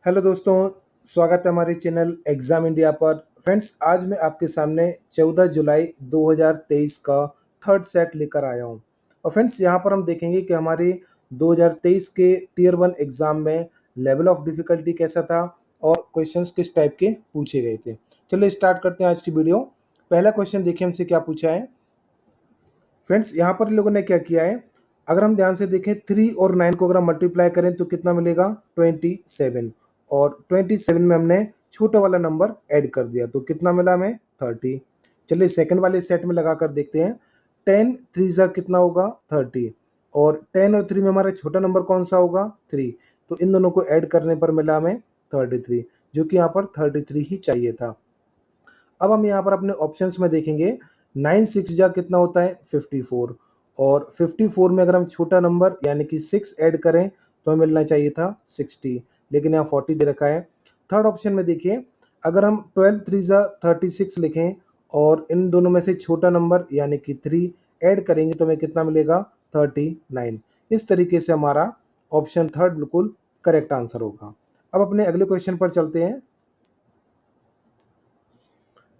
Hello दोस्तों, स्वागत है हमारे चैनल एग्ज़ाम इंडिया पर। फ्रेंड्स, आज मैं आपके सामने 14 जुलाई 2023 का थर्ड सेट लेकर आया हूं। और फ्रेंड्स, यहां पर हम देखेंगे कि हमारे 2023 के टियर 1 एग्ज़ाम में लेवल ऑफ डिफ़िकल्टी कैसा था और क्वेश्चंस किस टाइप के पूछे गए थे। चलिए स्टार्ट करते हैं आज की वीडियो। पहला क्वेश्चन देखिए हमसे क्या पूछा है। फ्रेंड्स, यहाँ पर इन लोगों ने क्या किया है, अगर हम ध्यान से देखें 3 और 9 को अगर हम मल्टीप्लाई करें तो कितना मिलेगा 27। और 27 में हमने छोटा वाला नंबर ऐड कर दिया तो कितना मिला हमें 30। चलिए सेकंड वाले सेट में लगा कर देखते हैं। 10 3 जा कितना होगा 30। और 10 और 3 में हमारा छोटा नंबर कौन सा होगा 3। तो इन दोनों को ऐड करने पर मिला हमें 33, जो कि यहाँ पर 33 ही चाहिए था। अब हम यहाँ पर अपने ऑप्शंस में देखेंगे। 9 6 जा कितना होता है 54। और 54 में अगर हम छोटा नंबर यानी कि 6 ऐड करें तो हमें मिलना चाहिए था 60, लेकिन यहाँ 40 दे रखा है। थर्ड ऑप्शन में देखिए, अगर हम 12 3 जा 36 लिखें और इन दोनों में से छोटा नंबर यानी कि 3 ऐड करेंगे तो हमें कितना मिलेगा 39। इस तरीके से हमारा ऑप्शन थर्ड बिल्कुल करेक्ट आंसर होगा। अब अपने अगले क्वेश्चन पर चलते हैं।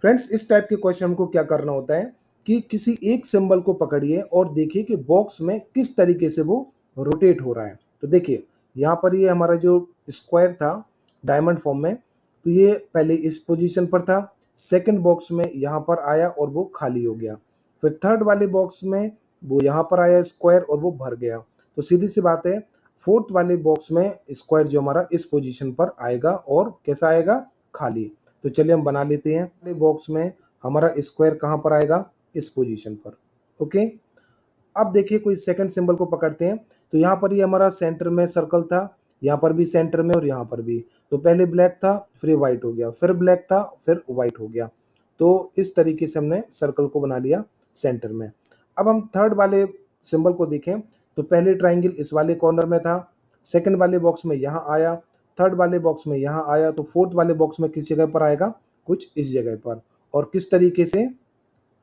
फ्रेंड्स, इस टाइप के क्वेश्चन को क्या करना होता है कि किसी एक सिंबल को पकड़िए और देखिए कि बॉक्स में किस तरीके से वो रोटेट हो रहा है। तो देखिए यहाँ पर ये हमारा जो स्क्वायर था डायमंड फॉर्म में, तो ये पहले इस पोजीशन पर था, सेकंड बॉक्स में यहाँ पर आया और वो खाली हो गया। फिर थर्ड वाले बॉक्स में वो यहाँ पर आया स्क्वायर और वो भर गया। तो सीधी सी बात है, फोर्थ वाले बॉक्स में स्क्वायर जो हमारा इस पोजीशन पर आएगा और कैसा आएगा खाली। तो चलिए हम बना लेते हैं। पहले बॉक्स में हमारा स्क्वायर कहाँ पर आएगा इस पोजीशन पर। ओके, अब देखिए कोई सेकंड सिंबल को पकड़ते हैं। तो यहाँ पर ये हमारा सेंटर में सर्कल था, यहाँ पर भी सेंटर में और यहाँ पर भी। तो पहले ब्लैक था, फिर ये व्हाइट हो गया, फिर ब्लैक था, फिर व्हाइट हो गया। तो इस तरीके से हमने सर्कल को बना लिया सेंटर में। अब हम थर्ड वाले सिंबल को देखें तो पहले ट्राइंगल इस वाले कॉर्नर में था, सेकंड वाले बॉक्स में यहाँ आया, थर्ड वाले बॉक्स में यहाँ आया, तो फोर्थ वाले बॉक्स में किस जगह पर आएगा कुछ इस जगह पर। और किस तरीके से,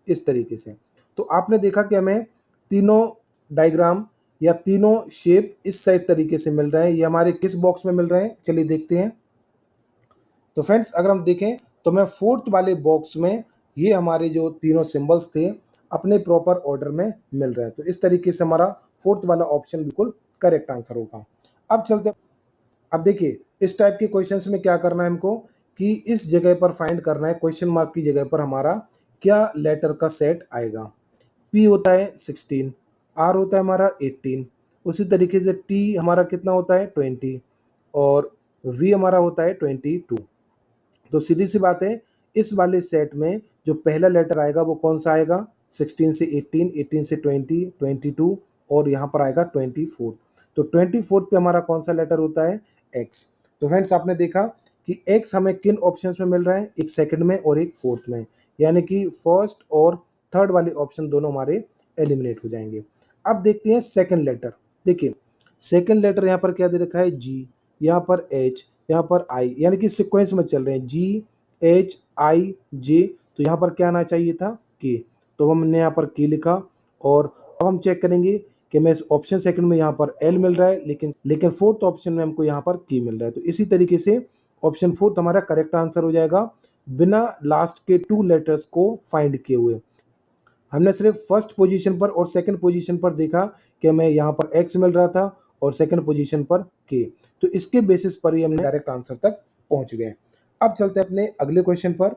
इस तरीके से। तो आपने देखा कि हमें तीनों डायग्राम या तीनों शेप इस साइड तरीके से मिल रहे हैं। ये हमारे किस बॉक्स में मिल रहे हैं, चलिए देखते हैं। तो फ्रेंड्स, अगर हम देखें तो मैं फोर्थ वाले बॉक्स में ये हमारे जो तीनों सिंबल्स थे अपने प्रॉपर ऑर्डर में मिल रहे हैं। तो इस तरीके से हमारा फोर्थ वाला ऑप्शन बिल्कुल करेक्ट आंसर होगा। अब चलते, अब देखिए इस टाइप के क्वेश्चंस में क्या करना है हमको कि इस जगह पर फाइंड करना है, क्वेश्चन मार्क की जगह पर हमारा क्या लेटर का सेट आएगा। पी होता है 16, आर होता है हमारा 18, उसी तरीके से टी हमारा कितना होता है 20 और वी हमारा होता है 22। तो सीधी सी बात है, इस वाले सेट में जो पहला लेटर आएगा वो कौन सा आएगा, 16 से 18, 18 से 20, 22 और यहाँ पर आएगा 24। तो 24 पे हमारा कौन सा लेटर होता है, एक्स। तो फ्रेंड्स, आपने देखा कि एक्स हमें किन ऑप्शंस में मिल रहा है, एक सेकंड में और एक फोर्थ में, यानी कि फर्स्ट और थर्ड वाले ऑप्शन दोनों हमारे एलिमिनेट हो जाएंगे। अब देखते हैं सेकंड लेटर। देखिए सेकंड लेटर यहाँ पर क्या दे रखा है, जी, यहाँ पर एच, यहाँ पर आई, यानी कि सीक्वेंस में चल रहे हैं जी एच आई जे। तो यहाँ पर क्या आना चाहिए था, के। तो हमने यहाँ पर के लिखा। और अब हम चेक करेंगे कि मैं इस ऑप्शन सेकंड में यहाँ पर एल मिल रहा है, लेकिन लेकिन फोर्थ ऑप्शन में हमको यहाँ पर के मिल रहा है। तो इसी तरीके से ऑप्शन फोर्थ हमारा करेक्ट आंसर हो जाएगा बिना लास्ट के 2 लेटर्स को फाइंड किए हुए। हमने सिर्फ फर्स्ट पोजीशन पर और सेकंड पोजीशन पर देखा कि हमें यहाँ पर एक्स मिल रहा था और सेकंड पोजीशन पर के। तो इसके बेसिस पर ही हमने डायरेक्ट आंसर तक पहुंच गए। अब चलते हैं अपने अगले क्वेश्चन पर।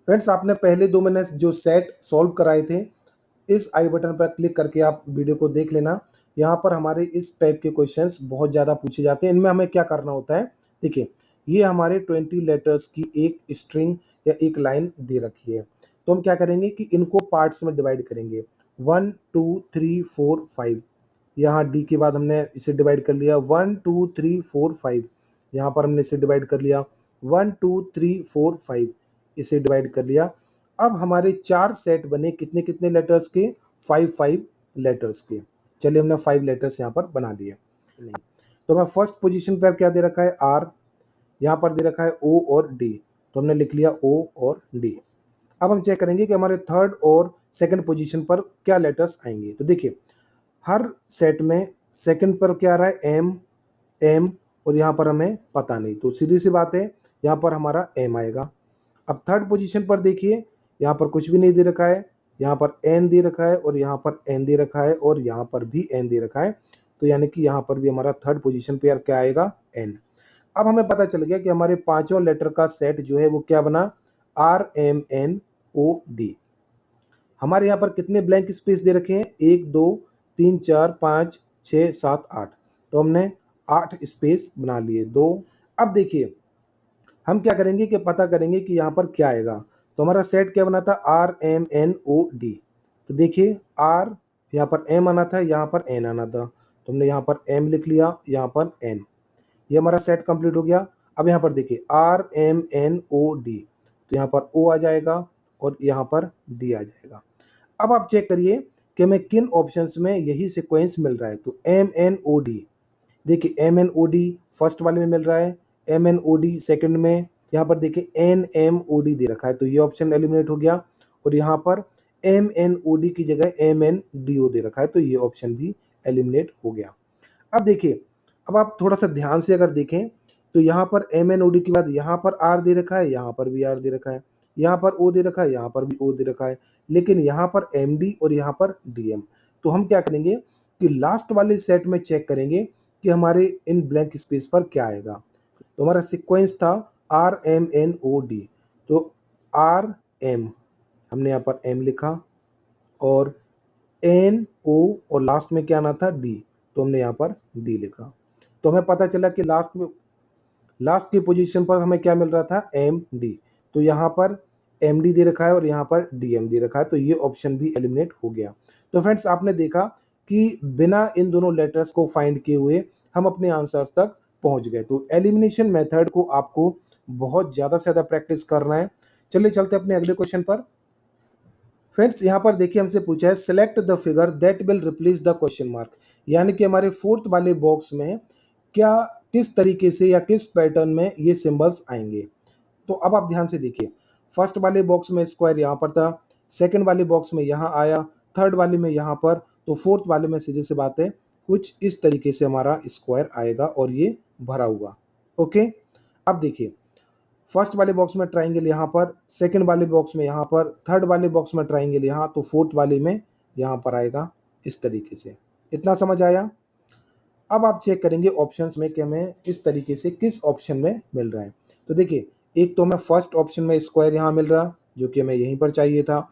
फ्रेंड्स, आपने पहले 2 मैंने जो सेट सॉल्व कराए थे, इस आई बटन पर क्लिक करके आप वीडियो को देख लेना। यहाँ पर हमारे इस टाइप के क्वेश्चंस बहुत ज़्यादा पूछे जाते हैं। इनमें हमें क्या करना होता है, देखिए ये हमारे 20 लेटर्स की एक स्ट्रिंग या एक लाइन दे रखी है। तो हम क्या करेंगे कि इनको पार्ट्स में डिवाइड करेंगे, 1 2 3 4 5। यहाँ डी के बाद हमने इसे डिवाइड कर लिया, 1 2 3 4 5। यहाँ पर हमने इसे डिवाइड कर लिया, 1 2 3 4 5, इसे डिवाइड कर लिया। अब हमारे 4 सेट बने कितने कितने लेटर्स के, 5 लेटर्स के। चलिए हमने 5 लेटर्स यहाँ पर बना लिए। नहीं, तो हमें फर्स्ट पोजीशन पर क्या दे रखा है, आर, यहाँ पर दे रखा है ओ और डी। तो हमने लिख लिया ओ और डी। अब हम चेक करेंगे कि हमारे थर्ड और सेकंड पोजीशन पर क्या लेटर्स आएंगे। तो देखिए हर सेट में सेकंड पर क्या आ रहा है, एम, एम और यहाँ पर हमें पता नहीं, तो सीधी सी बात है यहाँ पर हमारा एम आएगा। अब थर्ड पोजीशन पर देखिए, यहाँ पर कुछ भी नहीं दे रखा है, यहाँ पर एन दे रखा है और यहाँ पर एन दे रखा है और यहाँ पर भी एन दे रखा है, तो यानी कि यहाँ पर भी हमारा थर्ड पोजीशन पे यार क्या आएगा, एन। अब हमें पता चल गया कि हमारे पांचों लेटर का सेट जो है वो क्या बना, R M N O D. हमारे यहाँ पर कितने ब्लैंक स्पेस दे रखे हैं, 1 2 3 4 5 6 7 8, तो हमने 8 स्पेस बना लिए, 2। अब देखिए हम क्या करेंगे कि पता करेंगे कि यहाँ पर क्या आएगा। तो हमारा सेट क्या बना था, R M N O D. तो देखिए आर, यहाँ पर एम आना था, यहाँ पर एन आना था, तो हमने यहाँ पर एम लिख लिया, यहाँ पर एन। ये हमारा सेट कंप्लीट हो गया। अब यहाँ पर देखिए R M N O D, तो यहाँ पर ओ आ जाएगा और यहाँ पर डी आ जाएगा। अब आप चेक करिए कि हमें किन ऑप्शंस में यही सीक्वेंस मिल रहा है। तो एम एन ओ डी, देखिए M N O D first वाले में मिल रहा है, M N O D second में, यहाँ पर देखिए एन एम ओ डी दे रखा है, तो ये ऑप्शन एलिमिनेट हो गया। और यहाँ पर एम एन ओ डी की जगह एम एन डी ओ दे रखा है, तो ये ऑप्शन भी एलिमिनेट हो गया। अब देखिए, अब आप थोड़ा सा ध्यान से अगर देखें तो यहाँ पर एम एन ओ डी के बाद यहाँ पर आर दे रखा है, यहाँ पर भी आर दे रखा है, यहाँ पर ओ दे रखा है, यहाँ पर भी ओ दे रखा है, लेकिन यहाँ पर एम डी और यहाँ पर डी एम। तो हम क्या करेंगे कि लास्ट वाले सेट में चेक करेंगे कि हमारे इन ब्लैंक स्पेस पर क्या आएगा। तो हमारा सीक्वेंस था R M N O D, तो आर एम हमने यहाँ पर एम लिखा और एन ओ और लास्ट में क्या आना था, डी, तो हमने यहाँ पर डी लिखा। तो हमें पता चला कि लास्ट की पोजीशन पर हमें क्या मिल रहा था, एम डी, तो यहाँ पर एम डी दे रखा है और यहाँ पर डी एम दे रखा है, तो ये ऑप्शन भी एलिमिनेट हो गया। तो फ्रेंड्स आपने देखा कि बिना इन दोनों लेटर्स को फाइंड किए हुए हम अपने आंसर्स तक पहुंच गए। तो एलिमिनेशन मेथड को आपको बहुत ज़्यादा से ज़्यादा प्रैक्टिस करना है। चलिए चलते अपने अगले क्वेश्चन पर। फ्रेंड्स यहाँ पर देखिए हमसे पूछा है select the figure that will replace the question mark, यानी कि हमारे फोर्थ वाले बॉक्स में क्या किस तरीके से या किस पैटर्न में ये सिंबल्स आएंगे। तो अब आप ध्यान से देखिए, फर्स्ट वाले बॉक्स में स्क्वायर यहाँ पर था, सेकंड वाले बॉक्स में यहाँ आया, थर्ड वाले में यहाँ पर, तो फोर्थ वाले में सीधे से बात है कुछ इस तरीके से हमारा स्क्वायर आएगा और ये भरा हुआ। ओके, अब देखिए फर्स्ट वाले बॉक्स में ट्राइंगल यहाँ पर, सेकंड वाले बॉक्स में यहाँ पर, थर्ड वाले बॉक्स में ट्राइंगल यहाँ, तो फोर्थ वाले में यहाँ पर आएगा इस तरीके से। इतना समझ आया। अब आप चेक करेंगे ऑप्शंस में कि हमें इस तरीके से किस ऑप्शन में मिल रहा है। तो देखिए एक तो हमें फर्स्ट ऑप्शन में स्क्वायर यहाँ मिल रहा जो कि हमें यहीं पर चाहिए था,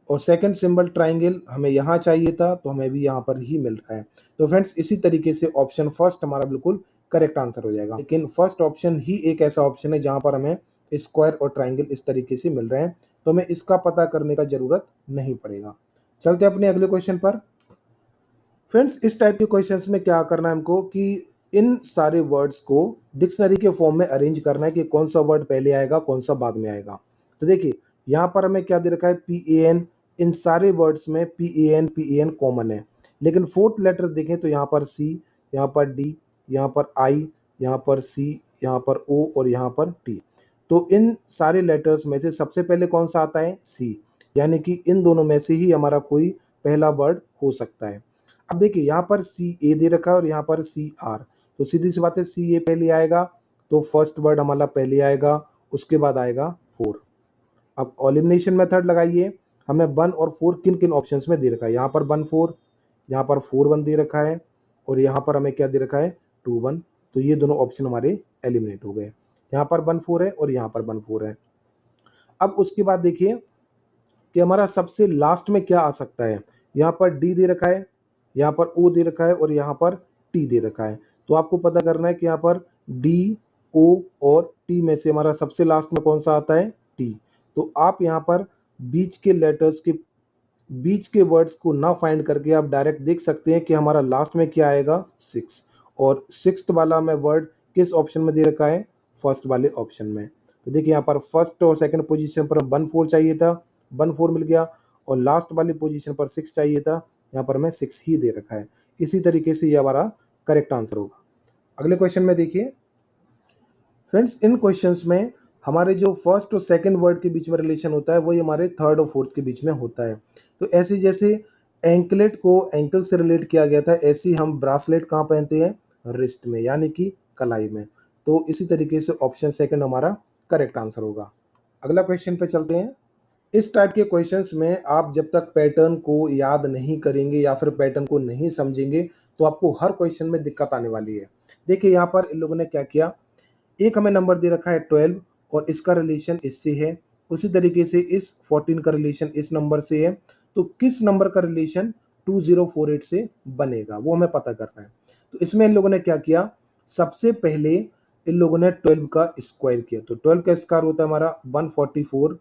और सेकंड सिंबल ट्राइंगल हमें यहाँ चाहिए था, तो हमें भी यहाँ पर ही मिल रहा है। तो फ्रेंड्स इसी तरीके से ऑप्शन फर्स्ट हमारा बिल्कुल करेक्ट आंसर हो जाएगा। लेकिन फर्स्ट ऑप्शन ही एक ऐसा ऑप्शन है जहाँ पर हमें स्क्वायर और ट्राइंगल इस तरीके से मिल रहे हैं, तो हमें इसका पता करने का जरूरत नहीं पड़ेगा। चलते अपने अगले क्वेश्चन पर। फ्रेंड्स इस टाइप के क्वेश्चंस में क्या करना है हमको कि इन सारे वर्ड्स को डिक्शनरी के फॉर्म में अरेंज करना है कि कौन सा वर्ड पहले आएगा कौन सा बाद में आएगा। तो देखिए यहाँ पर हमें क्या दे रखा है, पी ए एन, इन सारे वर्ड्स में पी ए एन कॉमन है, लेकिन फोर्थ लेटर देखें तो यहाँ पर सी, यहाँ पर डी, यहाँ पर आई, यहाँ पर सी, यहाँ पर ओ और यहाँ पर टी। तो इन सारे लेटर्स में से सबसे पहले कौन सा आता है, सी, यानी कि इन दोनों में से ही हमारा कोई पहला वर्ड हो सकता है। अब देखिए यहाँ पर सी ए दे रखा है और यहाँ पर सी आर, तो सीधी सी बात है सी ए पहले आएगा, तो फर्स्ट वर्ड हमारा पहले आएगा, उसके बाद आएगा 4। अब एलिमिनेशन मेथड लगाइए, हमें 1 और 4 किन किन ऑप्शंस में दे रखा है, यहाँ पर 1 4, यहाँ पर 4 1 दे रखा है और यहाँ पर हमें क्या दे रखा है 2 1, तो ये दोनों ऑप्शन हमारे एलिमिनेट हो गए। यहाँ पर 1 4 है और यहाँ पर 1 4 है। अब उसके बाद देखिए कि हमारा सबसे लास्ट में क्या आ सकता है, यहाँ पर डी दे रखा है, यहाँ पर ओ दे रखा है और यहाँ पर टी दे रखा है। तो आपको पता करना है कि यहाँ पर डी ओ और टी में से हमारा सबसे लास्ट में कौन सा आता है, टी। तो आप यहाँ पर बीच के लेटर्स के बीच के वर्ड्स को ना फाइंड करके आप डायरेक्ट देख सकते हैं कि हमारा लास्ट में क्या आएगा 6, और सिक्स्थ वाला हमें वर्ड किस ऑप्शन में दे रखा है, फर्स्ट वाले ऑप्शन में। तो देखिए यहाँ पर फर्स्ट और सेकंड पोजीशन पर 1 4 चाहिए था, 1 4 मिल गया, और लास्ट वाली पोजीशन पर 6 चाहिए था, यहाँ पर हमें 6 ही दे रखा है। इसी तरीके से ये हमारा करेक्ट आंसर होगा। अगले क्वेश्चन में देखिए फ्रेंड्स, इन क्वेश्चंस में हमारे जो फर्स्ट और सेकंड वर्ड के बीच में रिलेशन होता है वही हमारे थर्ड और फोर्थ के बीच में होता है। तो ऐसे जैसे एंकलेट को एंकल से रिलेट किया गया था, ऐसे ही हम ब्रासलेट कहाँ पहनते हैं, रिस्ट में यानी कि कलाई में। तो इसी तरीके से ऑप्शन सेकंड हमारा करेक्ट आंसर होगा। अगला क्वेश्चन पे चलते हैं। इस टाइप के क्वेश्चंस में आप जब तक पैटर्न को याद नहीं करेंगे या फिर पैटर्न को नहीं समझेंगे तो आपको हर क्वेश्चन में दिक्कत आने वाली है। देखिए यहाँ पर इन लोगों ने क्या किया, एक हमें नंबर दे रखा है 12 और इसका रिलेशन इससे है, उसी तरीके से इस 14 का रिलेशन इस नंबर से है, तो किस नंबर का रिलेशन 2048 से बनेगा वो हमें पता करना है। तो इसमें इन लोगों ने क्या किया, सबसे पहले इन लोगों ने 12 का स्क्वायर किया, तो 12 का स्क्वायर होता है हमारा 144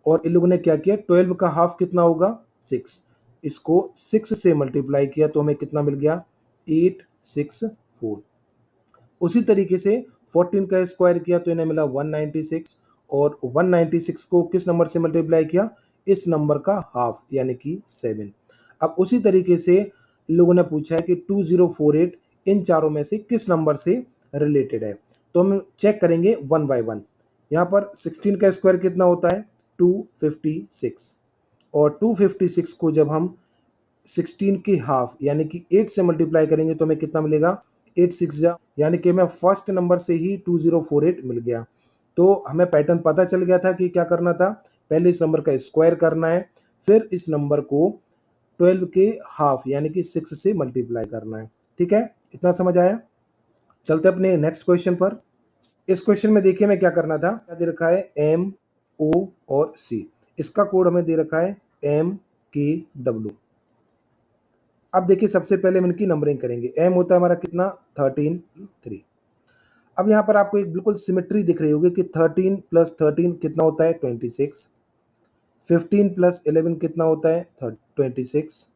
और इन लोगों ने क्या किया 12 का हाफ कितना होगा 6, इसको 6 से मल्टीप्लाई किया तो हमें कितना मिल गया 864। उसी तरीके से 14 का स्क्वायर किया तो इन्हें मिला 196 और 196 को किस नंबर से मल्टीप्लाई किया, इस नंबर का हाफ यानी कि 7। अब उसी तरीके से लोगों ने पूछा है कि 2048 इन चारों में से किस नंबर से रिलेटेड है, तो हम चेक करेंगे वन बाय वन। यहाँ पर 16 का स्क्वायर कितना होता है 256 और 256 को जब हम 16 की हाफ यानी कि 8 से मल्टीप्लाई करेंगे तो हमें कितना मिलेगा 8 6 जा, यानी कि हमें फर्स्ट नंबर से ही 2048 मिल गया। तो हमें पैटर्न पता चल गया था कि क्या करना था, पहले इस नंबर का स्क्वायर करना है, फिर इस नंबर को 12 के हाफ यानी कि 6 से मल्टीप्लाई करना है। ठीक है, इतना समझ आया। चलते अपने नेक्स्ट क्वेश्चन पर। इस क्वेश्चन में देखिए हमें क्या करना था, क्या दे रखा है एम ओ और सी, इसका कोड हमें दे रखा है एम के डब्ल्यू। अब देखिए सबसे पहले हम इनकी नंबरिंग करेंगे। एम होता है हमारा कितना 13 3। अब यहाँ पर आपको एक बिल्कुल सिमेट्री दिख रही होगी कि 13 + 13 कितना होता है 26, 15 + 11 कितना होता है 26,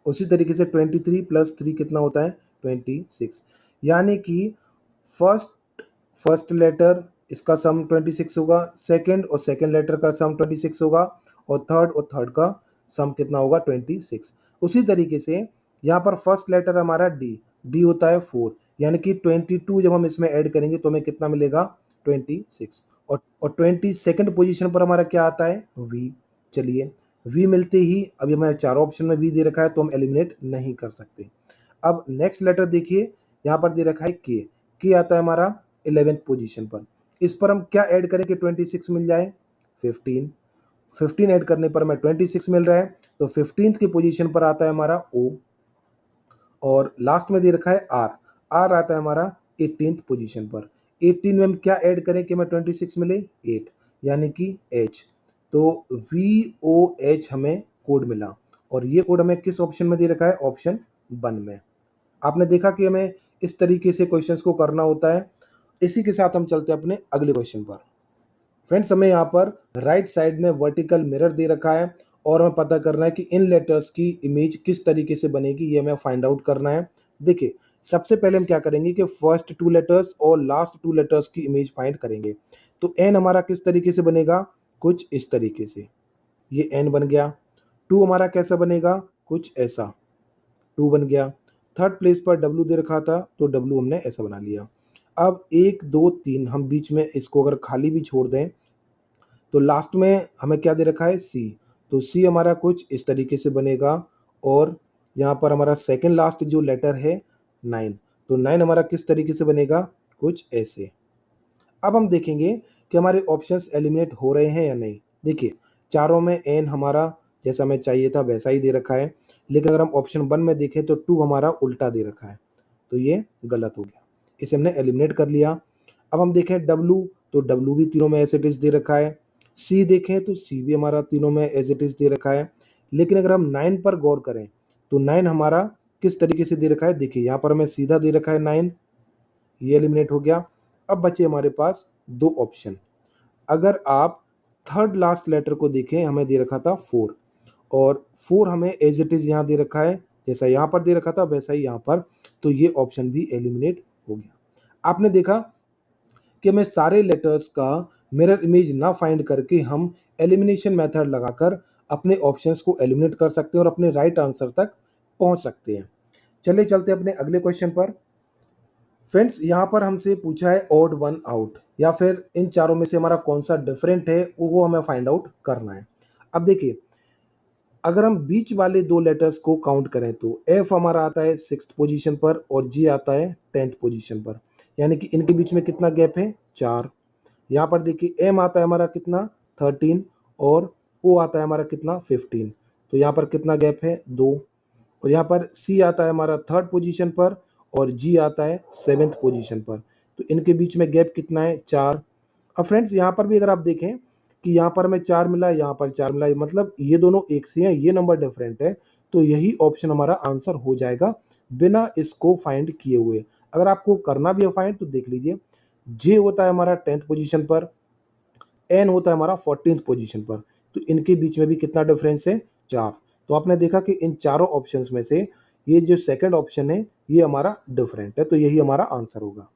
उसी तरीके से 23 + 3 कितना होता है 26। यानी कि फर्स्ट लेटर इसका सम 26 होगा, सेकंड और सेकंड लेटर का सम 26 होगा और थर्ड का सम कितना होगा 26। उसी तरीके से यहाँ पर फर्स्ट लेटर हमारा डी होता है 4, यानी कि 22 जब हम इसमें ऐड करेंगे तो हमें कितना मिलेगा 26 और 22nd पोजीशन पर हमारा क्या आता है वी। चलिए वी मिलते ही अभी हमें चारों ऑप्शन में वी दे रखा है तो हम एलिमिनेट नहीं कर सकते। अब नेक्स्ट लेटर देखिए यहाँ पर दे रखा है के आता है हमारा 11th पोजीशन पर, इस पर हम क्या ऐड करें कि 26 मिल जाए 15 ऐड करने पर हमें 26 मिल रहा है, तो 15th की पोजीशन पर आता है हमारा ओ और लास्ट में दे रखा है आर आता है हमारा 18th पोजीशन पर। 18 में हम क्या ऐड करें कि हमें 26 मिले 8 यानी कि एच, तो VOH हमें कोड मिला और ये कोड हमें किस ऑप्शन में दे रखा है ऑप्शन 1 में। आपने देखा कि हमें इस तरीके से क्वेश्चंस को करना होता है। इसी के साथ हम चलते हैं अपने अगले क्वेश्चन पर। फ्रेंड्स हमें यहाँ पर राइट साइड में वर्टिकल मिरर दे रखा है और हमें पता करना है कि इन लेटर्स की इमेज किस तरीके से बनेगी, ये हमें फाइंड आउट करना है। देखिए सबसे पहले हम क्या करेंगे कि फर्स्ट 2 लेटर्स और लास्ट 2 लेटर्स की इमेज फाइंड करेंगे। तो एन हमारा किस तरीके से बनेगा, कुछ इस तरीके से, ये एन बन गया। 2 हमारा कैसा बनेगा, कुछ ऐसा 2 बन गया। थर्ड प्लेस पर डब्ल्यू दे रखा था तो डब्ल्यू हमने ऐसा बना लिया। अब 1 2 3 हम बीच में इसको अगर खाली भी छोड़ दें तो लास्ट में हमें क्या दे रखा है सी, तो सी हमारा कुछ इस तरीके से बनेगा और यहाँ पर हमारा सेकंड लास्ट जो लेटर है 9, तो 9 हमारा किस तरीके से बनेगा, कुछ ऐसे। अब हम देखेंगे कि हमारे ऑप्शंस एलिमिनेट हो रहे हैं या नहीं। देखिए चारों में एन हमारा जैसा हमें चाहिए था वैसा ही दे रखा है, लेकिन अगर हम ऑप्शन 1 में देखें तो 2 हमारा उल्टा दे रखा है, तो ये गलत हो गया, इसे हमने एलिमिनेट कर लिया। अब हम देखें डब्लू, तो डब्लू भी तीनों में एज इट इज दे रखा है। सी देखें तो सी भी हमारा तीनों में एज इट इज दे रखा है, लेकिन अगर हम 9 पर गौर करें तो 9 हमारा किस तरीके से दे रखा है, देखिए यहाँ पर हमें सीधा दे रखा है 9, ये एलिमिनेट हो गया। अब बचे हमारे पास 2 ऑप्शन। अगर आप थर्ड लास्ट लेटर को देखें हमें दे रखा था 4 और 4 हमें एज इट इज यहाँ दे रखा है, जैसा यहाँ पर दे रखा था वैसा ही यहाँ पर, तो ये ऑप्शन भी एलिमिनेट हो गया। आपने देखा कि हमें सारे लेटर्स का मिरर इमेज ना फाइंड करके हम एलिमिनेशन मेथड लगाकर अपने ऑप्शंस को एलिमिनेट कर सकते हैं और अपने राइट आंसर तक पहुंच सकते हैं। चलिए चलते हैं अपने अगले क्वेश्चन पर। फ्रेंड्स यहाँ पर हमसे पूछा है ऑड वन आउट, या फिर इन चारों में से हमारा कौन सा डिफरेंट है वो हमें फाइंड आउट करना है। अब देखिए अगर हम बीच वाले दो लेटर्स को काउंट करें तो एफ हमारा आता है 6th पोजीशन पर और जी आता है 10th पोजीशन पर, यानी कि इनके बीच में कितना गैप है 4। यहाँ पर देखिए एम आता है हमारा कितना 13 और ओ आता है हमारा कितना 15, तो यहाँ पर कितना गैप है 2। और यहाँ पर सी आता है हमारा 3rd पोजीशन पर और जी आता है 7th पोजीशन पर, तो इनके बीच में गैप कितना है 4। अब फ्रेंड्स यहाँ पर भी अगर आप देखें कि यहाँ पर हमें 4 मिला, यहाँ पर 4 मिला, मतलब ये दोनों एक से हैं, ये नंबर डिफरेंट है, तो यही ऑप्शन हमारा आंसर हो जाएगा बिना इसको फाइंड किए हुए। अगर आपको करना भी है फाइंड तो देख लीजिए, जे होता है हमारा 10th पोजीशन पर, एन होता है हमारा 14th पोजीशन पर, तो इनके बीच में भी कितना डिफरेंस है 4। तो आपने देखा कि इन चारों ऑप्शंस में से ये जो सेकंड ऑप्शन है ये हमारा डिफरेंट है, तो यही हमारा आंसर होगा।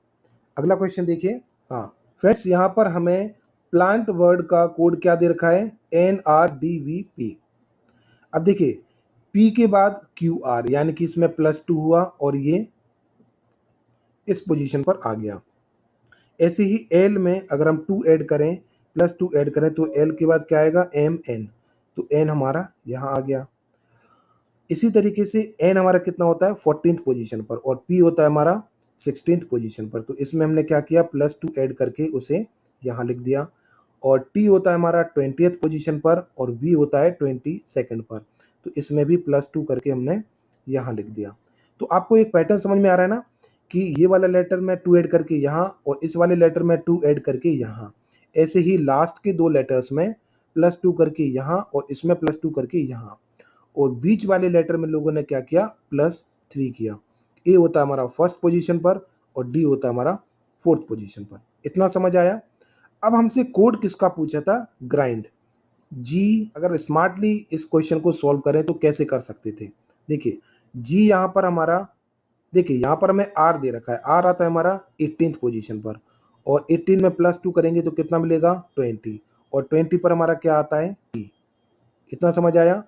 अगला क्वेश्चन देखिए। हाँ फ्रेंड्स, यहाँ पर हमें प्लांट वर्ड का कोड क्या दे रखा है NRDVP। अब देखिए P के बाद QR, यानी कि इसमें +2 हुआ और ये इस पोजीशन पर आ गया। ऐसे ही L में अगर हम 2 ऐड करें, +2 ऐड करें तो L के बाद क्या आएगा MN, तो N हमारा यहाँ आ गया। इसी तरीके से N हमारा कितना होता है 14th पोजीशन पर और P होता है हमारा 16th पोजीशन पर, तो इसमें हमने क्या किया +2 ऐड करके उसे यहाँ लिख दिया। और T होता है हमारा 20th पोजीशन पर और V होता है 22nd पर, तो इसमें भी +2 करके हमने यहाँ लिख दिया। तो आपको एक पैटर्न समझ में आ रहा है ना कि ये वाला लेटर में 2 ऐड करके यहाँ और इस वाले लेटर में 2 ऐड करके यहाँ, ऐसे ही लास्ट के दो लेटर्स में +2 करके यहाँ और इसमें +2 करके यहाँ, और बीच वाले लेटर में लोगों ने क्या किया +3 किया। ए होता है हमारा 1st पोजीशन पर और डी होता है हमारा 4th पोजीशन पर। इतना समझ आया। अब हमसे कोड किसका पूछा था ग्राइंड जी। अगर स्मार्टली इस क्वेश्चन को सॉल्व करें तो कैसे कर सकते थे, देखिए जी यहाँ पर हमारा, देखिए यहाँ पर हमें आर दे रखा है, आर आता है हमारा 18th पोजीशन पर और 18 में +2 करेंगे तो कितना मिलेगा 20 और 20 पर हमारा क्या आता है डी। इतना समझ आया।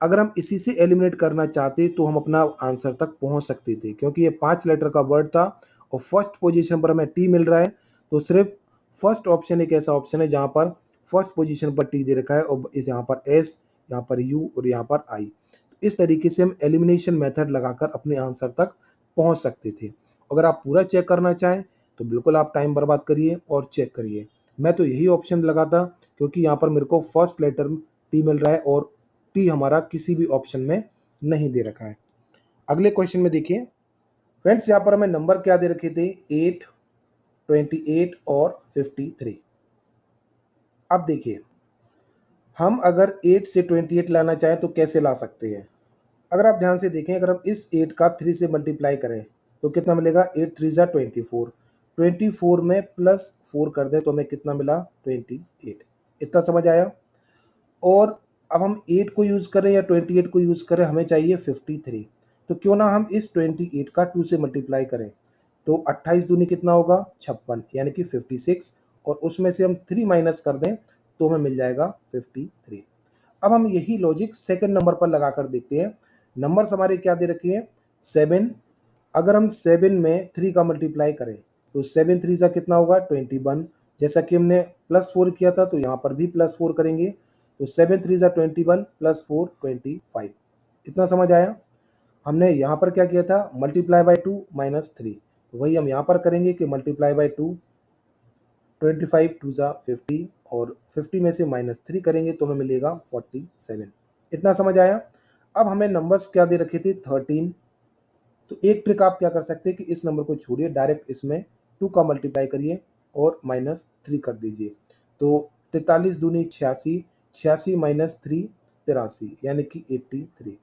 अगर हम इसी से एलिमिनेट करना चाहते तो हम अपना आंसर तक पहुंच सकते थे, क्योंकि ये 5 लेटर का वर्ड था और फर्स्ट पोजीशन पर हमें टी मिल रहा है, तो सिर्फ फर्स्ट ऑप्शन एक ऐसा ऑप्शन है जहां पर फर्स्ट पोजीशन पर टी दे रखा है और इस यहाँ पर एस, यहाँ पर यू और यहाँ पर आई। इस तरीके से हम एलिमिनेशन मेथड लगाकर अपने आंसर तक पहुंच सकते थे। अगर आप पूरा चेक करना चाहें तो बिल्कुल आप टाइम बर्बाद करिए और चेक करिए। मैं तो यही ऑप्शन लगाता क्योंकि यहाँ पर मेरे को फर्स्ट लेटर टी मिल रहा है और टी हमारा किसी भी ऑप्शन में नहीं दे रखा है। अगले क्वेश्चन में देखिए फ्रेंड्स, यहाँ पर हमें नंबर क्या दे रखे थे 8, 28 और 53। अब देखिए हम अगर 8 से 28 लाना चाहें तो कैसे ला सकते हैं। अगर आप ध्यान से देखें, अगर हम इस 8 का 3 से मल्टीप्लाई करें तो कितना मिलेगा 8 3 जा 24, 24 में +4 कर दें तो हमें कितना मिला 28। इतना समझ आया। और अब हम 8 को यूज़ करें या 28 को यूज़ करें, हमें चाहिए 53, तो क्यों ना हम इस 28 का 2 से मल्टीप्लाई करें, तो 28 दूनी कितना होगा 56, यानी कि 56, और उसमें से हम 3 माइनस कर दें तो हमें मिल जाएगा 53। अब हम यही लॉजिक सेकंड नंबर पर लगा कर देखते हैं। नंबर्स हमारे क्या दे रखे हैं 7, अगर हम 7 में 3 का मल्टीप्लाई करें तो 7 3 का कितना होगा 21, जैसा कि हमने +4 किया था तो यहाँ पर भी +4 करेंगे, तो 7 3 जा 21 +4 25। इतना समझ आया। हमने यहाँ पर क्या किया था मल्टीप्लाई बाय 2 -3, तो वही हम यहाँ पर करेंगे कि मल्टीप्लाई बाय 2, 25 2 जा 50 और 50 में से -3 करेंगे तो हमें मिलेगा 47। इतना समझ आया। अब हमें नंबर्स क्या दे रखे थे 13, तो एक ट्रिक आप क्या कर सकते हैं कि इस नंबर को छोड़िए, डायरेक्ट इसमें 2 का मल्टीप्लाई करिए और -3 कर दीजिए, तो 43 दूनी 86, 86 -3 83, यानी कि 83।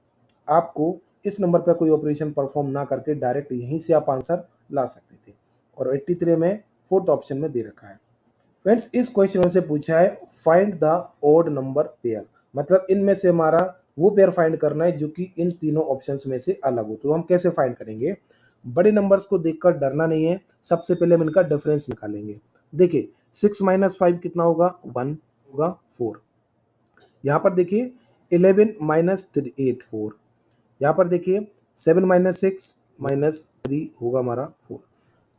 आपको इस नंबर पर कोई ऑपरेशन परफॉर्म ना करके डायरेक्ट यहीं से आप आंसर ला सकते थे, और 83 में 4th ऑप्शन में दे रखा है। फ्रेंड्स, इस क्वेश्चन से पूछा है find the odd number pair, मतलब इनमें से हमारा वो पेयर फाइंड करना है जो कि इन तीनों ऑप्शंस में से अलग हो। तो हम कैसे फाइंड करेंगे, बड़े नंबर्स को देखकर डरना नहीं है, सबसे पहले हम इनका डिफरेंस निकालेंगे। देखिए 6 - 5 कितना होगा 1 होगा 4। यहाँ पर देखिए 11 - 8 4। यहाँ पर देखिए 7 - 6 -3 होगा हमारा 4।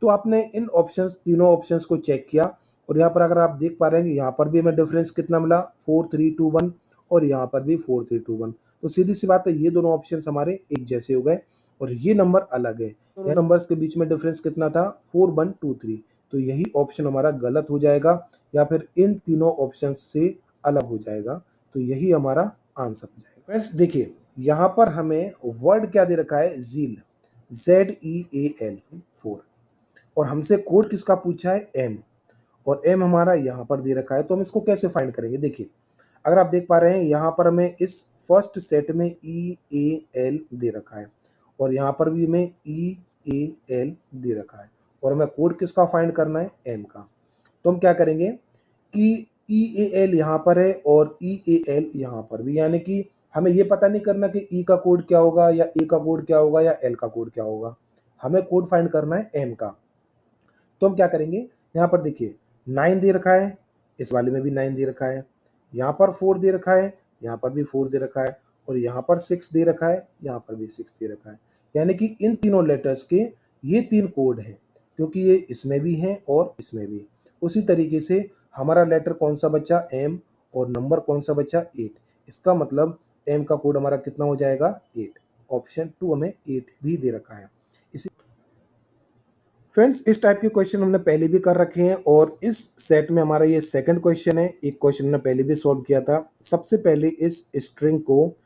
तो आपने इन ऑप्शंस तीनों ऑप्शंस को चेक किया और यहाँ पर अगर आप देख पा रहे हैं कि यहाँ पर भी हमें डिफरेंस कितना मिला 4 3 2 1, और यहाँ पर भी 4321। तो सीधी सी बात है, ये दोनों ऑप्शन हमारे एक जैसे हो गए और ये नंबर अलग है। दोनों नंबर्स के बीच में डिफरेंस कितना था? 4123। तो यही ऑप्शन हमारा गलत हो जाएगा या फिर इन तीनों ऑप्शन से अलग हो जाएगा। तो यही हमारा आंसर हो जाएगा। फ्रेंड्स देखिए, यहाँ पर हमें वर्ड क्या दे रखा है? ज़ील, ZEAL 4, और हमसे कोड किसका पूछा है? M, और M हमारा यहाँ पर दे रखा है। तो हम इसको कैसे फाइंड करेंगे? देखिए, अगर आप देख पा रहे हैं यहाँ पर हमें इस फर्स्ट सेट में EAL दे रखा है और यहाँ पर भी हमें EAL दे रखा है और हमें कोड किसका फाइंड करना है? M का। तो हम क्या करेंगे कि EAL यहाँ पर है और EAL यहाँ पर भी, यानी कि हमें ये पता नहीं करना कि E का कोड क्या होगा या A का कोड क्या होगा या L का कोड क्या होगा, हमें कोड फाइंड करना है M का। तो हम क्या करेंगे, यहाँ पर देखिए 9 दे रखा है, इस वाले में भी 9 दे रखा है, यहाँ पर 4 दे रखा है, यहाँ पर भी 4 दे रखा है और यहाँ पर 6 दे रखा है, यहाँ पर भी 6 दे रखा है। यानी कि इन तीनों लेटर्स के ये 3 कोड हैं, क्योंकि ये इसमें भी हैं और इसमें भी। उसी तरीके से हमारा लेटर कौन सा बचा? M, और नंबर कौन सा बचा? 8। इसका मतलब M का कोड हमारा कितना हो जाएगा? 8। ऑप्शन 2 हमें 8 भी दे रखा है। इसी फ्रेंड्स, इस टाइप के क्वेश्चन हमने पहले भी कर रखे हैं और इस सेट में हमारा ये सेकंड क्वेश्चन है। एक क्वेश्चन हमने पहले भी सॉल्व किया था। सबसे पहले इस स्ट्रिंग को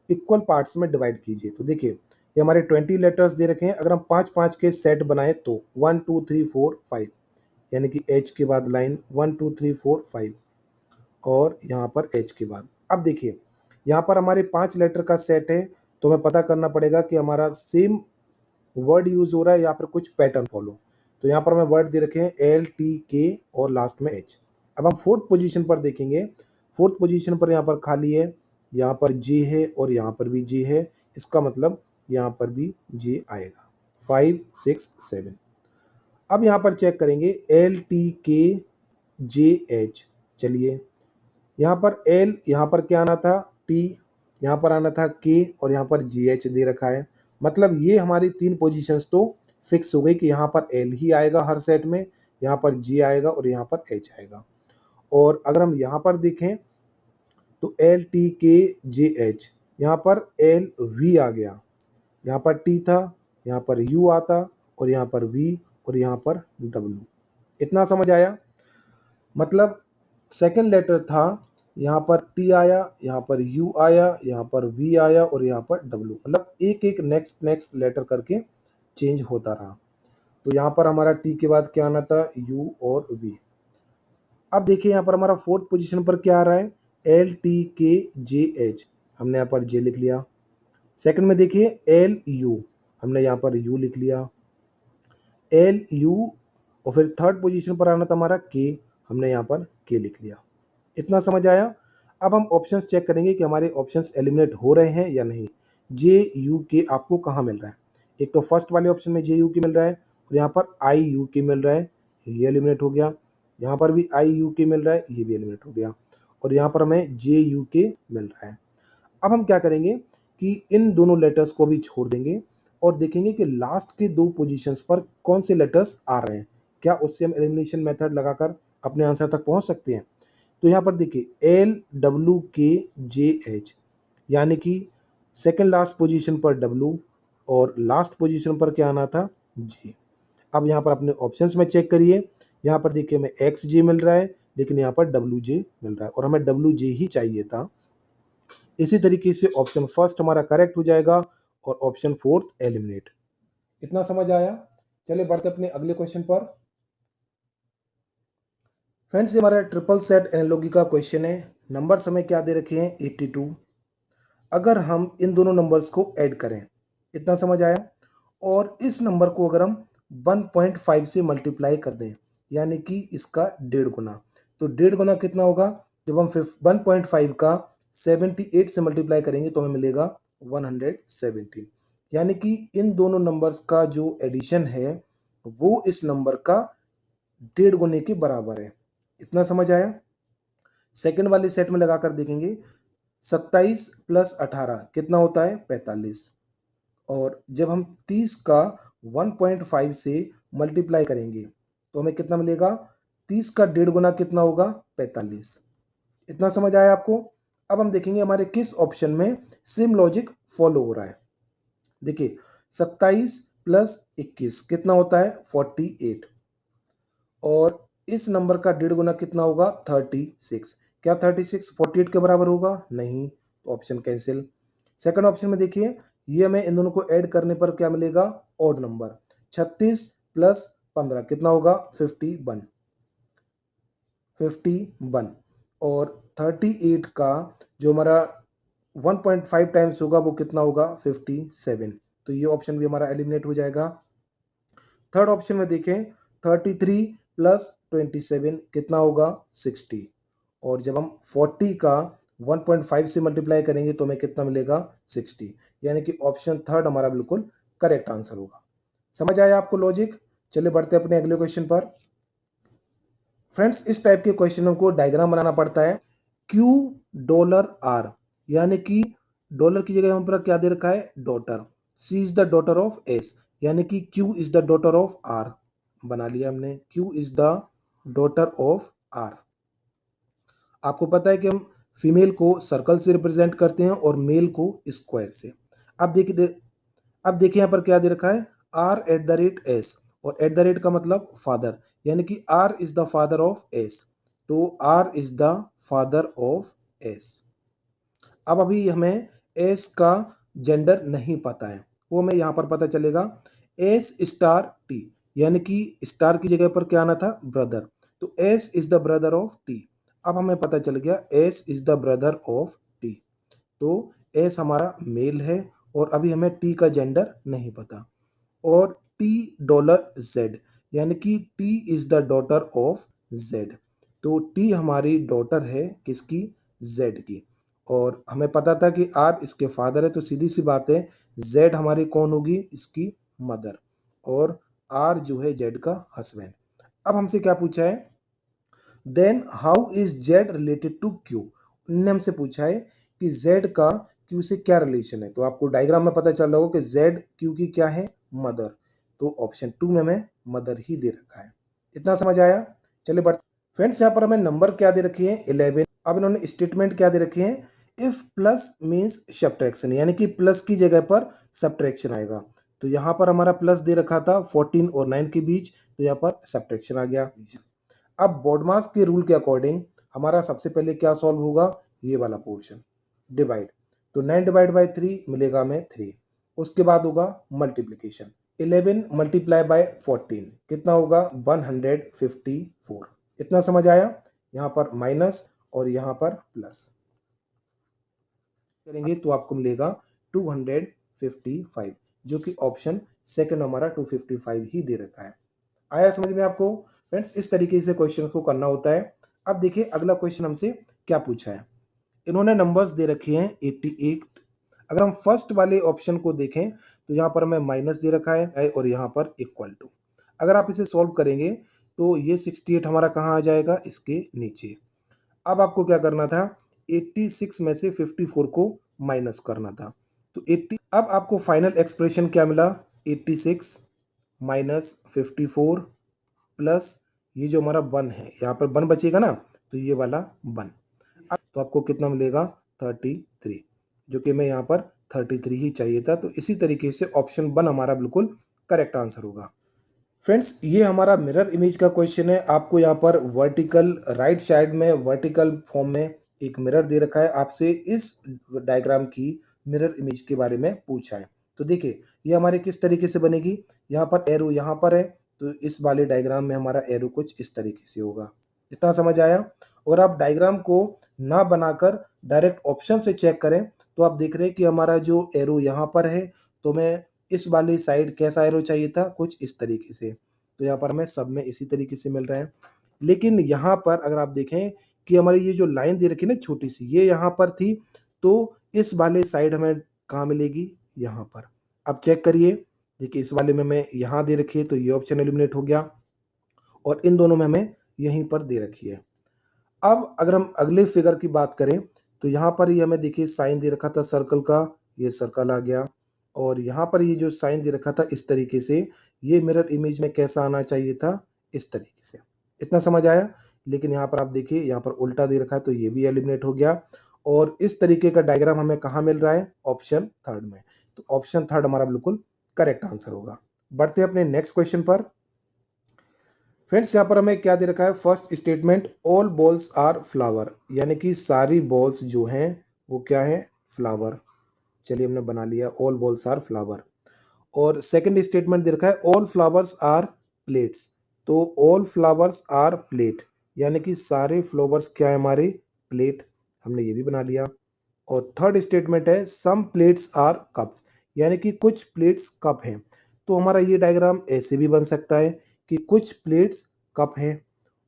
इक्वल पार्ट्स में डिवाइड कीजिए। तो देखिए, ये हमारे 20 लेटर्स दे रखे हैं। अगर हम 5-5 के सेट बनाए तो 1 2 3 4 5, यानी कि H के बाद लाइन 1 2 3 4 5 और यहाँ पर H के बाद। अब देखिए, यहाँ पर हमारे 5 लेटर का सेट है, तो हमें पता करना पड़ेगा कि हमारा सेम वर्ड यूज हो रहा है या फिर कुछ पैटर्न फॉलो। तो यहाँ पर हमें वर्ड दे रखे हैं LTK और लास्ट में H। अब हम फोर्थ पोजीशन पर देखेंगे। फोर्थ पोजीशन पर यहाँ पर खाली है, यहाँ पर J है और यहाँ पर भी J है। इसका मतलब यहाँ पर भी J आएगा। 5 6 7। अब यहाँ पर चेक करेंगे LTKJH। चलिए, यहाँ पर L, यहाँ पर क्या आना था? T, यहाँ पर आना था K और यहाँ पर GH दे रखा है। मतलब ये हमारी 3 पोजीशंस तो फिक्स हो गई कि यहाँ पर L ही आएगा हर सेट में, यहाँ पर J आएगा और यहाँ पर H आएगा। और अगर हम यहाँ पर देखें तो LTKJH, यहाँ पर LV आ गया, यहाँ पर T था, यहाँ पर U आता और यहाँ पर V और यहाँ पर W। इतना समझ आया? मतलब सेकंड लेटर था, यहाँ पर T आया, यहाँ पर U आया, यहाँ पर V आया और यहाँ पर W। मतलब एक एक नेक्स्ट नेक्स्ट लेटर करके चेंज होता रहा। तो यहाँ पर हमारा T के बाद क्या आना था? U और V। अब देखिए, यहाँ पर हमारा फोर्थ पोजीशन पर क्या आ रहा है? LTKJH, हमने यहाँ पर J लिख लिया। सेकंड में देखिए LU, हमने यहाँ पर U लिख लिया, LU। और फिर थर्ड पोजीशन पर आना था हमारा K, हमने यहाँ पर K लिख लिया। इतना समझ आया? अब हम ऑप्शंस चेक करेंगे कि हमारे ऑप्शंस एलिमिनेट हो रहे हैं या नहीं। JUK आपको कहाँ मिल रहा है? एक तो फर्स्ट वाले ऑप्शन में JUK मिल रहा है और यहाँ पर IUK मिल रहा है, ये एलिमिनेट हो गया। यहाँ पर भी IUK मिल रहा है, ये भी एलिमिनेट हो गया। और यहाँ पर हमें JUK मिल रहा है। अब हम क्या करेंगे कि इन दोनों लेटर्स को भी छोड़ देंगे और देखेंगे कि लास्ट के 2 पोजीशंस पर कौन से लेटर्स आ रहे हैं। क्या उससे हम एलिमिनेशन मेथड लगाकर अपने आंसर तक पहुंच सकते हैं? तो यहाँ पर देखिए LWKJH, यानी कि सेकंड लास्ट पोजीशन पर W और लास्ट पोजीशन पर क्या आना था? J। अब यहाँ पर अपने ऑप्शंस में चेक करिए, यहाँ पर देखिए हमें XJ मिल रहा है लेकिन यहाँ पर WJ मिल रहा है और हमें WJ ही चाहिए था। इसी तरीके से ऑप्शन फर्स्ट हमारा करेक्ट हो जाएगा और ऑप्शन फोर्थ एलिमिनेट। इतना समझ आया? चलिए बढ़ते अपने अगले क्वेश्चन पर। फ्रेंड्स, ये हमारा ट्रिपल सेट एनालॉजी का क्वेश्चन है। नंबर हमें क्या दे रखे हैं? 82। अगर हम इन दोनों नंबर्स को ऐड करें, इतना समझ आया? और इस नंबर को अगर हम 1.5 से मल्टीप्लाई कर दें, यानी कि इसका 1.5 गुना, तो 1.5 गुना कितना होगा? जब हम 1.5 का 78 से मल्टीप्लाई करेंगे तो हमें मिलेगा 117। यानी कि इन दोनों नंबर्स का जो एडिशन है वो इस नंबर का 1.5 गुने के बराबर है। इतना समझ आया? सेकंड वाले सेट में लगाकर देखेंगे, 27 + 18 कितना होता है? 45। और जब हम 30 का 1.5 से मल्टीप्लाई करेंगे तो हमें कितना मिलेगा? 30 का 1.5 गुना कितना होगा? 45। इतना समझ आया आपको? अब हम देखेंगे हमारे किस ऑप्शन में सेम लॉजिक फॉलो हो रहा है। देखिए 27 प्लस 21 कितना होता है 48, और इस नंबर का 1.5 गुना कितना होगा 36। क्या 36 48 के बराबर होगा? नहीं, तो ऑप्शन कैंसिल। सेकंड ऑप्शन में देखिए, ये हमें इन दोनों को ऐड करने पर क्या मिलेगा? Odd number. 36 प्लस 15 कितना होगा 51। और 38 का जो हमारा 1.5 टाइम्स होगा वो कितना होगा 57। तो ये ऑप्शन भी हमारा एलिमिनेट हो जाएगा। थर्ड ऑप्शन में देखें 33 प्लस 27 कितना होगा 60, और जब हम 40 का 1.5 से मल्टीप्लाई करेंगे तो हमें कितना मिलेगा 60, यानी कि ऑप्शन थर्ड हमारा बिल्कुल करेक्ट आंसर होगा। समझ आया आपको लॉजिक? चलिए बढ़ते हैं अपने अगले क्वेश्चन पर। फ्रेंड्स, इस टाइप के क्वेश्चनों को डायग्राम बनाना पड़ता है। क्यू डॉलर आर, यानी कि डॉलर की जगह यहाँ पर क्या दे रखा है? Daughter. C is the daughter of S, यानी कि Q is the daughter of R. बना लिया हमने, Q is the daughter of R. आपको पता है कि हम फीमेल को सर्कल से रिप्रेजेंट करते हैं और मेल को स्क्वायर से। अब देखिए यहाँ पर क्या दे रखा है? R at the rate S, और एट द रेट का मतलब फादर, यानी कि R is the father of S. तो R is the father of S. अब अभी हमें एस का जेंडर नहीं पता है, वो हमें यहाँ पर पता चलेगा। एस स्टार टी, यानी कि स्टार की जगह पर क्या आना था? ब्रदर। तो S is the brother of T. अब हमें पता चल गया S is the brother of T. तो एस हमारा मेल है, और अभी हमें टी का जेंडर नहीं पता। और टी डॉलर जेड, यानी कि T is the daughter of Z. तो टी हमारी डॉटर है किसकी? जेड की। और हमें पता था कि आर इसके फादर है, तो सीधी सी बात है जेड हमारी कौन होगी? इसकी मदर। और आर जो है जेड का हस्बैंड। अब हमसे क्या पूछा है? Then how is Z related to Q. उन्होंने हमसे पूछा है कि जेड का क्यू से क्या रिलेशन है। तो आपको डायग्राम में पता चल रहा होगा कि जेड क्यू की क्या है? मदर। तो ऑप्शन 2 में हमें मदर ही दे रखा है। इतना समझ आया? चलिए बढ़ते। फ्रेंड्स, यहाँ पर हमें नंबर क्या दे रखी है? 11। अब इन्होंने स्टेटमेंट क्या दे रखी है? इफ प्लस मीन्स सब्ट्रैक्शन, यानी कि प्लस की जगह पर सब्ट्रैक्शन आएगा। तो यहाँ पर हमारा प्लस दे रखा था 14 और 9 के बीच, तो यहाँ पर सब्ट्रैक्शन आ गया। अब बॉडमास के रूल के अकॉर्डिंग हमारा सबसे पहले क्या सॉल्व होगा? ये वाला पोर्शन, डिवाइड। तो 9 डिवाइड बाई 3 मिलेगा हमें 3। उसके बाद होगा मल्टीप्लीकेशन, 11 मल्टीप्लाई बाय 14 कितना होगा? 154। इतना समझ आया? यहाँ पर माइनस और यहाँ पर प्लस करेंगे तो आपको मिलेगा 255, जो कि ऑप्शन सेकंड हमारा 255 ही दे रखा है। आया समझ में आपको? फ्रेंड्स, इस तरीके से क्वेश्चन को करना होता है। अब देखिए अगला क्वेश्चन हमसे क्या पूछा है। इन्होंने नंबर्स दे रखे हैं 88। अगर हम फर्स्ट वाले ऑप्शन को देखें तो यहाँ पर हमें माइनस दे रखा है और यहाँ पर इक्वल टू। अगर आप इसे सॉल्व करेंगे तो ये 68 हमारा कहाँ आ जाएगा? इसके नीचे। अब आपको क्या करना था? 86 में से 54 को माइनस करना था। तो 80, अब आपको फाइनल एक्सप्रेशन क्या मिला? 86 माइनस 54 प्लस ये जो हमारा 1 है, यहाँ पर 1 बचेगा ना, तो ये वाला 1। तो आपको कितना मिलेगा? 33, जो कि मैं यहाँ पर 33 ही चाहिए था। तो इसी तरीके से ऑप्शन 1 हमारा बिल्कुल करेक्ट आंसर होगा। फ्रेंड्स, ये हमारा मिरर इमेज का क्वेश्चन है। आपको यहाँ पर वर्टिकल राइट साइड में वर्टिकल फॉर्म में एक मिरर दे रखा है। आपसे इस डायग्राम की मिरर इमेज के बारे में पूछा है। तो देखिए ये हमारे किस तरीके से बनेगी। यहाँ पर एरो यहाँ पर है, तो इस वाले डायग्राम में हमारा एरो कुछ इस तरीके से होगा। इतना समझ आया? और आप डायग्राम को ना बनाकर डायरेक्ट ऑप्शन से चेक करें तो आप देख रहे हैं कि हमारा जो एरो यहाँ पर है, तो मैं इस वाली साइड कैसा एरो चाहिए था? कुछ इस तरीके से। तो यहाँ पर हमें सब में इसी तरीके से मिल रहा है। लेकिन यहाँ पर अगर आप देखें कि हमारी ये जो लाइन दे रखी है ना छोटी सी, ये यहाँ पर थी, तो इस वाले साइड हमें कहाँ मिलेगी? यहाँ पर। अब चेक करिए, देखिए इस वाले में हमें यहाँ दे रखी है, तो ये ऑप्शन एलिमिनेट हो गया, और इन दोनों में हमें यहीं पर दे रखी है। अब अगर हम अगले फिगर की बात करें तो यहाँ पर ये हमें देखिए साइन दे रखा था सर्कल का, ये सर्कल आ गया। और यहाँ पर ये जो साइन दे रखा था इस तरीके से, ये मिरर इमेज में कैसा आना चाहिए था? इस तरीके से। इतना समझ आया? लेकिन यहाँ पर आप देखिए यहाँ पर उल्टा दे रखा है, तो ये भी एलिमिनेट हो गया। और इस तरीके का डायग्राम हमें कहाँ मिल रहा है? ऑप्शन थर्ड में। तो ऑप्शन थर्ड हमारा बिल्कुल करेक्ट आंसर होगा। बढ़ते हैं अपने नेक्स्ट क्वेश्चन पर। फ्रेंड्स यहाँ पर हमें क्या दे रखा है? First statement, all balls are flower, यानी कि सारी बॉल्स जो हैं वो क्या है? फ्लावर। चलिए हमने बना लिया ऑल बॉल्स आर फ्लावर। और सेकंड स्टेटमेंट दे रखा है ऑल फ्लावर्स आर प्लेट्स, तो ऑल फ्लावर्स आर प्लेट, यानी कि सारे फ्लावर्स क्या है हमारे? प्लेट। हमने ये भी बना लिया। और थर्ड स्टेटमेंट है सम प्लेट्स आर कप्स, यानी कि कुछ प्लेट्स कप हैं। तो हमारा ये डायग्राम ऐसे भी बन सकता है कि कुछ प्लेट्स कप हैं,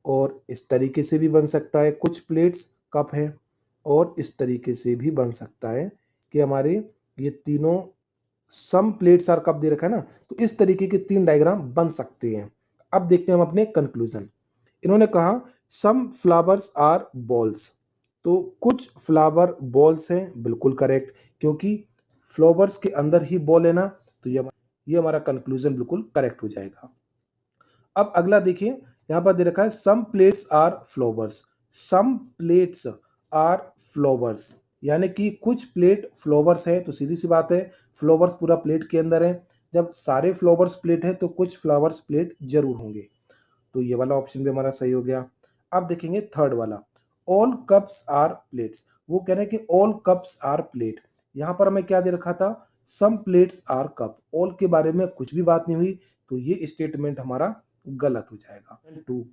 और इस तरीके से भी बन सकता है कुछ प्लेट्स कप हैं, और इस तरीके से भी बन सकता है कि हमारे ये तीनों सम प्लेट्स आर कप दे रखा है ना, तो इस तरीके के तीन डायग्राम बन सकते हैं। अब देखते हैं हम अपने कंक्लूजन। इन्होंने कहा सम फ्लावर्स आर बॉल्स, तो कुछ फ्लावर बॉल्स हैं, बिल्कुल करेक्ट, क्योंकि फ्लावर्स के अंदर ही बॉल है ना, तो ये हमारा कंक्लूजन बिल्कुल करेक्ट हो जाएगा। अब अगला देखिए, यहाँ पर दे रखा है some plates are flowers, some plates are flowers, यानी कि कुछ प्लेट फ्लावर्स है, तो सीधी सी बात है फ्लावर्स पूरा प्लेट के अंदर है। जब सारे फ्लावर्स प्लेट है तो कुछ फ्लावर्स प्लेट जरूर होंगे, तो ये वाला ऑप्शन भी हमारा सही हो गया। अब देखेंगे थर्ड वाला, ऑल कप्स आर प्लेट्स, वो कह रहे हैं कि ऑल कप्स आर प्लेट। यहाँ पर हमें क्या दे रखा था? सम प्लेट्स आर कप, ऑल के बारे में कुछ भी बात नहीं हुई, तो ये स्टेटमेंट हमारा गलत हो जाएगा। टू,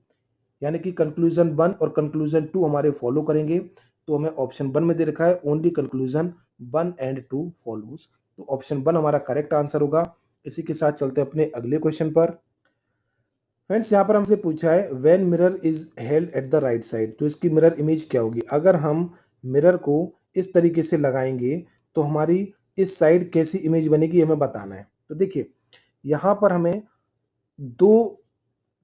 यानी कि कंक्लूजन 1 और कंक्लूजन 2 हमारे फॉलो करेंगे, तो हमें ऑप्शन 1 में दे रखा है ओनली कंक्लूजन 1 एंड 2 फॉलोज, तो ऑप्शन 1 हमारा करेक्ट आंसर होगा। इसी के साथ चलते हैं अपने अगले क्वेश्चन पर। फ्रेंड्स यहाँ पर हमसे पूछा है when mirror is held at the right side, तो इसकी मिरर इमेज क्या होगी? अगर हम मिरर को इस तरीके से लगाएंगे तो हमारी इस साइड कैसी इमेज बनेगी हमें बताना है। तो देखिए यहाँ पर हमें दो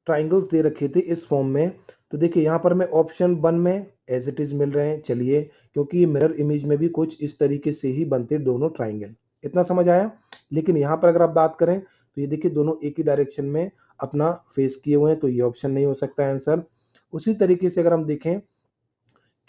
ट्राइंगल्स दे रखे थे इस फॉर्म में, तो देखिए यहाँ पर हमें ऑप्शन 1 में एज इट इज मिल रहे हैं। चलिए, क्योंकि ये मिरर इमेज में भी कुछ इस तरीके से ही बनते दोनों ट्राइंगल, इतना समझ आया। लेकिन यहाँ पर अगर आप बात करें तो ये देखिए दोनों एक ही डायरेक्शन में अपना फेस किए हुए हैं, तो ये ऑप्शन नहीं हो सकता आंसर। उसी तरीके से अगर हम देखें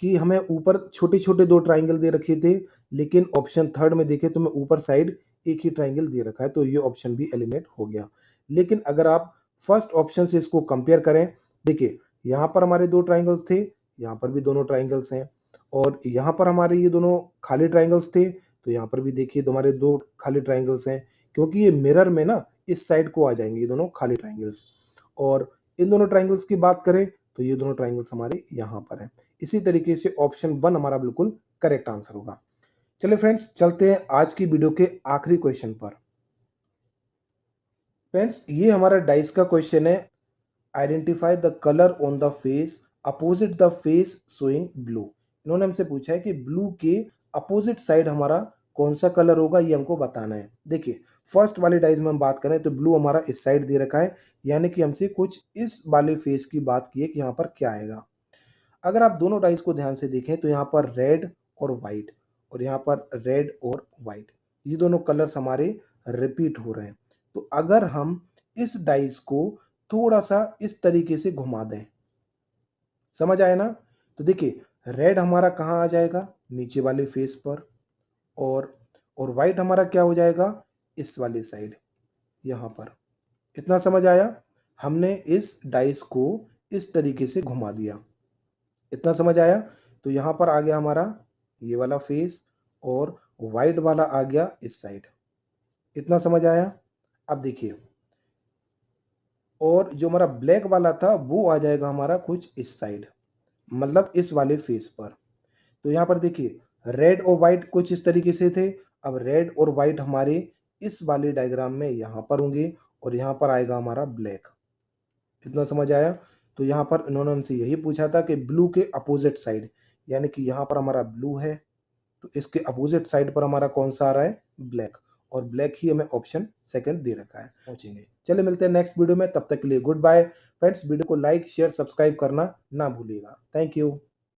कि हमें ऊपर छोटे छोटे दो ट्राइंगल दे रखे थे, लेकिन ऑप्शन थर्ड में देखें तो हमें ऊपर साइड एक ही ट्राइंगल दे रखा है, तो ये ऑप्शन भी एलिमिनेट हो गया। लेकिन अगर आप फर्स्ट ऑप्शन से इसको कंपेयर करें, देखिए यहाँ पर हमारे दो ट्राइंगल्स थे, यहाँ पर भी दोनों ट्राइंगल्स हैं, और यहाँ पर हमारे ये दोनों खाली ट्राइंगल्स थे, तो यहाँ पर भी देखिए हमारे दो खाली ट्राइंगल्स हैं, क्योंकि ये मिरर में ना इस साइड को आ जाएंगे ये दोनों खाली ट्राइंगल्स। और इन दोनों ट्राइंगल्स की बात करें तो ये दोनों ट्राइंगल्स हमारे यहाँ पर हैं। इसी तरीके से ऑप्शन 1 हमारा बिल्कुल करेक्ट आंसर होगा। चलिए फ्रेंड्स, चलते हैं आज की वीडियो के आखिरी क्वेश्चन पर। फ्रेंड्स ये हमारा डाइस का क्वेश्चन है, identify the colour on the face opposite the face showing blue. इन्होंने हमसे पूछा है कि ब्लू के अपोजिट साइड हमारा कौन सा कलर होगा, ये हमको बताना है। देखिए फर्स्ट वाले डाइस में हम बात करें तो ब्लू हमारा इस साइड दे रखा है, यानी कि हमसे कुछ इस वाले फेस की बात की है कि यहाँ पर क्या आएगा। अगर आप दोनों डाइस को ध्यान से देखें तो यहाँ पर रेड और वाइट, और यहाँ पर रेड और वाइट, ये दोनों कलर्स हमारे रिपीट हो रहे हैं। तो अगर हम इस डाइस को थोड़ा सा इस तरीके से घुमा दें, समझ आए ना? तो देखिए रेड हमारा कहाँ आ जाएगा? नीचे वाले फेस पर, और वाइट हमारा क्या हो जाएगा? इस वाली साइड, यहाँ पर। इतना समझ आया? हमने इस डाइस को इस तरीके से घुमा दिया, इतना समझ आया? तो यहाँ पर आ गया हमारा ये वाला फेस, और वाइट वाला आ गया इस साइड, इतना समझ आया? अब देखिए, और जो हमारा ब्लैक वाला था वो आ जाएगा हमारा कुछ इस साइड, मतलब इस वाले फेस पर। तो यहाँ पर देखिए रेड और वाइट कुछ इस तरीके से थे, अब रेड और वाइट हमारे इस वाले डायग्राम में यहाँ पर होंगे, और यहाँ पर आएगा हमारा ब्लैक, इतना समझ आया? तो यहाँ पर इन्होंने हमसे यही पूछा था कि ब्लू के अपोजिट साइड, यानी कि यहाँ पर हमारा ब्लू है, तो इसके अपोजिट साइड पर हमारा कौन सा आ रहा है? ब्लैक, और ब्लैक ही हमें ऑप्शन सेकंड दे रखा है। पहुंचेंगे, चले मिलते हैं नेक्स्ट वीडियो में, तब तक के लिए गुड बाय फ्रेंड्स। वीडियो को लाइक शेयर सब्सक्राइब करना ना भूलिएगा। Thank you.